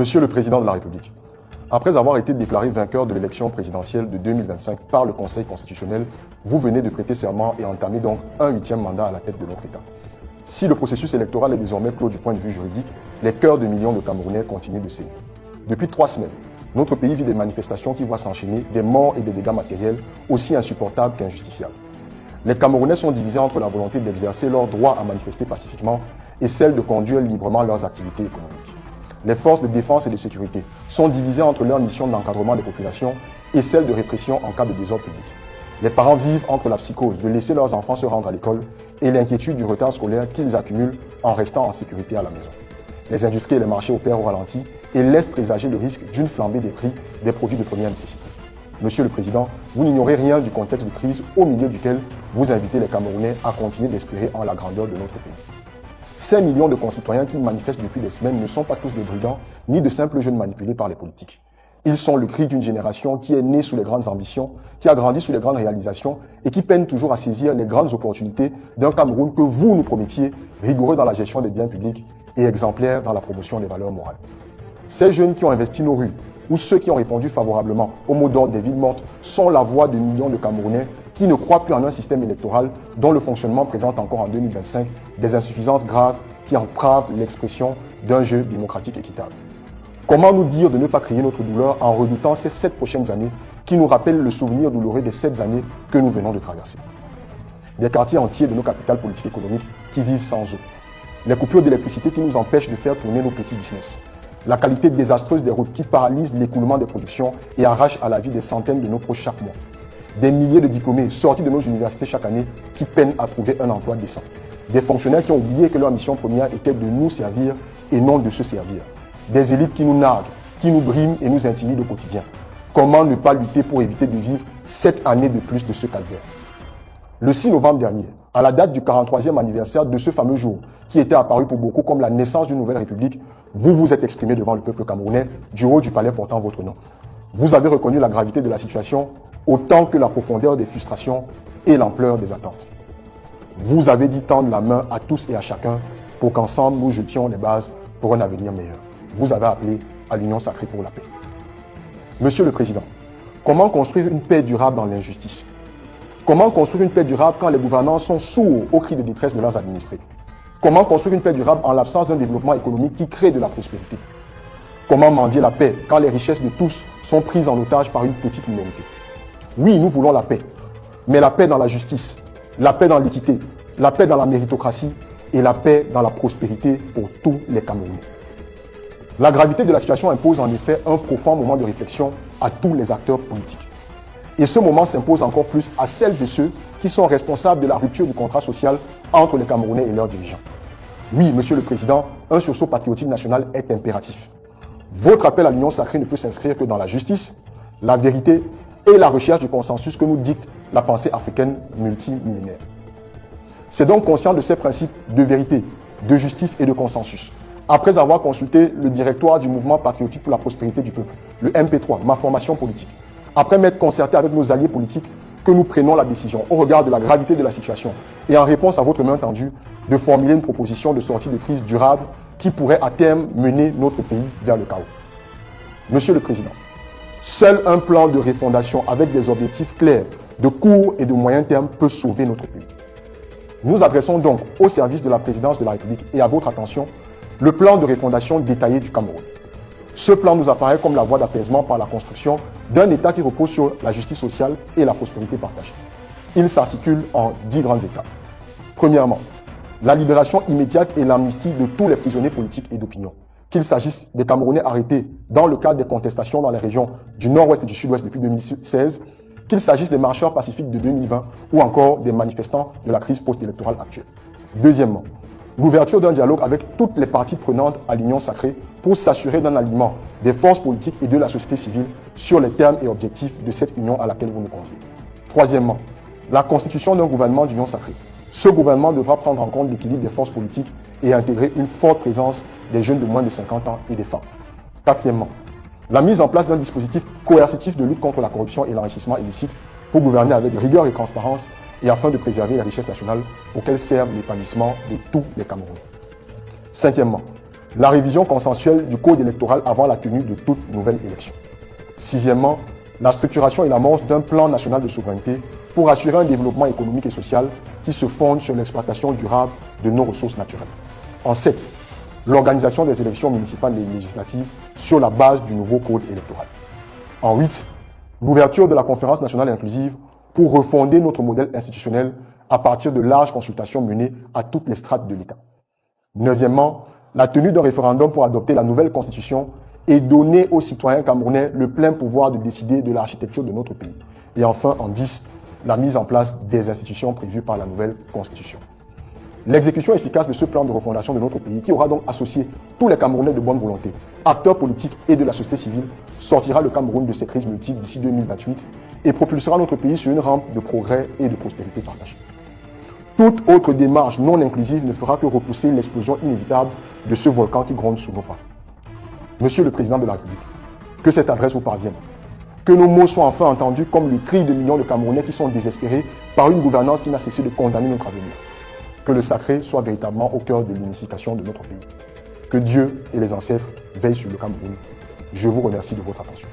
Monsieur le Président de la République, après avoir été déclaré vainqueur de l'élection présidentielle de 2025 par le Conseil constitutionnel, vous venez de prêter serment et entamer donc un 8e mandat à la tête de notre État. Si le processus électoral est désormais clos du point de vue juridique, les cœurs de millions de Camerounais continuent de saigner. Depuis 3 semaines, notre pays vit des manifestations qui voient s'enchaîner des morts et des dégâts matériels aussi insupportables qu'injustifiables. Les Camerounais sont divisés entre la volonté d'exercer leur droit à manifester pacifiquement et celle de conduire librement leurs activités économiques. Les forces de défense et de sécurité sont divisées entre leur mission d'encadrement des populations et celle de répression en cas de désordre public. Les parents vivent entre la psychose de laisser leurs enfants se rendre à l'école et l'inquiétude du retard scolaire qu'ils accumulent en restant en sécurité à la maison. Les industries et les marchés opèrent au ralenti et laissent présager le risque d'une flambée des prix des produits de première nécessité. Monsieur le Président, vous n'ignorez rien du contexte de crise au milieu duquel vous invitez les Camerounais à continuer d'espérer en la grandeur de notre pays. 5 millions de concitoyens qui manifestent depuis des semaines ne sont pas tous des brigands, ni de simples jeunes manipulés par les politiques. Ils sont le cri d'une génération qui est née sous les grandes ambitions, qui a grandi sous les grandes réalisations et qui peine toujours à saisir les grandes opportunités d'un Cameroun que vous nous promettiez, rigoureux dans la gestion des biens publics et exemplaire dans la promotion des valeurs morales. Ces jeunes qui ont investi nos rues, ou ceux qui ont répondu favorablement au mot d'ordre des villes mortes, sont la voix de millions de Camerounais qui ne croient plus en un système électoral dont le fonctionnement présente encore en 2025 des insuffisances graves qui entravent l'expression d'un jeu démocratique équitable. Comment nous dire de ne pas crier notre douleur en redoutant ces 7 prochaines années qui nous rappellent le souvenir douloureux des 7 années que nous venons de traverser? Des quartiers entiers de nos capitales politiques et économiques qui vivent sans eau. Les coupures d'électricité qui nous empêchent de faire tourner nos petits business. La qualité désastreuse des routes qui paralyse l'écoulement des productions et arrache à la vie des centaines de nos proches chaque mois. Des milliers de diplômés sortis de nos universités chaque année qui peinent à trouver un emploi décent. Des fonctionnaires qui ont oublié que leur mission première était de nous servir et non de se servir. Des élites qui nous narguent, qui nous briment et nous intimident au quotidien. Comment ne pas lutter pour éviter de vivre 7 années de plus de ce calvaire? Le 6 novembre dernier, à la date du 43e anniversaire de ce fameux jour, qui était apparu pour beaucoup comme la naissance d'une nouvelle république, vous vous êtes exprimé devant le peuple camerounais du haut du palais portant votre nom. Vous avez reconnu la gravité de la situation autant que la profondeur des frustrations et l'ampleur des attentes. Vous avez dit tendre la main à tous et à chacun pour qu'ensemble nous jetions les bases pour un avenir meilleur. Vous avez appelé à l'union sacrée pour la paix. Monsieur le Président, comment construire une paix durable dans l'injustice? Comment construire une paix durable quand les gouvernants sont sourds aux cris de détresse de leurs administrés? Comment construire une paix durable en l'absence d'un développement économique qui crée de la prospérité? Comment mendier la paix quand les richesses de tous sont prises en otage par une petite minorité? Oui, nous voulons la paix, mais la paix dans la justice, la paix dans l'équité, la paix dans la méritocratie et la paix dans la prospérité pour tous les Camerounais. La gravité de la situation impose en effet un profond moment de réflexion à tous les acteurs politiques. Et ce moment s'impose encore plus à celles et ceux qui sont responsables de la rupture du contrat social entre les Camerounais et leurs dirigeants. Oui, Monsieur le Président, un sursaut patriotique national est impératif. Votre appel à l'union sacrée ne peut s'inscrire que dans la justice, la vérité et la recherche du consensus que nous dicte la pensée africaine multimillénaire. C'est donc conscient de ces principes de vérité, de justice et de consensus. Après avoir consulté le directoire du mouvement patriotique pour la prospérité du peuple, le MP3, ma formation politique, après m'être concerté avec nos alliés politiques, que nous prenons la décision, au regard de la gravité de la situation et en réponse à votre main tendue, de formuler une proposition de sortie de crise durable qui pourrait à terme mener notre pays vers le chaos. Monsieur le Président, seul un plan de refondation avec des objectifs clairs de court et de moyen terme peut sauver notre pays. Nous adressons donc au service de la présidence de la République et à votre attention le plan de refondation détaillé du Cameroun. Ce plan nous apparaît comme la voie d'apaisement par la construction d'un État qui repose sur la justice sociale et la prospérité partagée. Il s'articule en 10 grandes étapes. Premièrement, la libération immédiate et l'amnistie de tous les prisonniers politiques et d'opinion, qu'il s'agisse des Camerounais arrêtés dans le cadre des contestations dans les régions du nord-ouest et du sud-ouest depuis 2016, qu'il s'agisse des marcheurs pacifiques de 2020 ou encore des manifestants de la crise post-électorale actuelle. Deuxièmement, l'ouverture d'un dialogue avec toutes les parties prenantes à l'union sacrée pour s'assurer d'un alignement des forces politiques et de la société civile sur les termes et objectifs de cette union à laquelle vous nous conviez. Troisièmement, la constitution d'un gouvernement d'union sacrée. Ce gouvernement devra prendre en compte l'équilibre des forces politiques et intégrer une forte présence des jeunes de moins de 50 ans et des femmes. Quatrièmement, la mise en place d'un dispositif coercitif de lutte contre la corruption et l'enrichissement illicite pour gouverner avec rigueur et transparence et afin de préserver les richesses nationales auxquelles servent l'épanouissement de tous les Camerounais. Cinquièmement, la révision consensuelle du code électoral avant la tenue de toute nouvelle élection. Sixièmement, la structuration et l'amorce d'un plan national de souveraineté pour assurer un développement économique et social qui se fonde sur l'exploitation durable de nos ressources naturelles. En 7, l'organisation des élections municipales et législatives sur la base du nouveau code électoral. En 8, l'ouverture de la conférence nationale inclusive pour refonder notre modèle institutionnel à partir de larges consultations menées à toutes les strates de l'État. Neuvièmement, la tenue d'un référendum pour adopter la nouvelle constitution et donner aux citoyens camerounais le plein pouvoir de décider de l'architecture de notre pays. Et enfin, en 10, la mise en place des institutions prévues par la nouvelle constitution. L'exécution efficace de ce plan de refondation de notre pays, qui aura donc associé tous les Camerounais de bonne volonté, acteurs politiques et de la société civile, sortira le Cameroun de ses crises multiples d'ici 2028 et propulsera notre pays sur une rampe de progrès et de prospérité partagée. Toute autre démarche non inclusive ne fera que repousser l'explosion inévitable de ce volcan qui gronde sous nos pas. Monsieur le Président de la République, que cette adresse vous parvienne. Que nos mots soient enfin entendus comme le cri de millions de Camerounais qui sont désespérés par une gouvernance qui n'a cessé de condamner notre avenir. Que le sacré soit véritablement au cœur de l'unification de notre pays. Que Dieu et les ancêtres veillent sur le Cameroun. Je vous remercie de votre attention.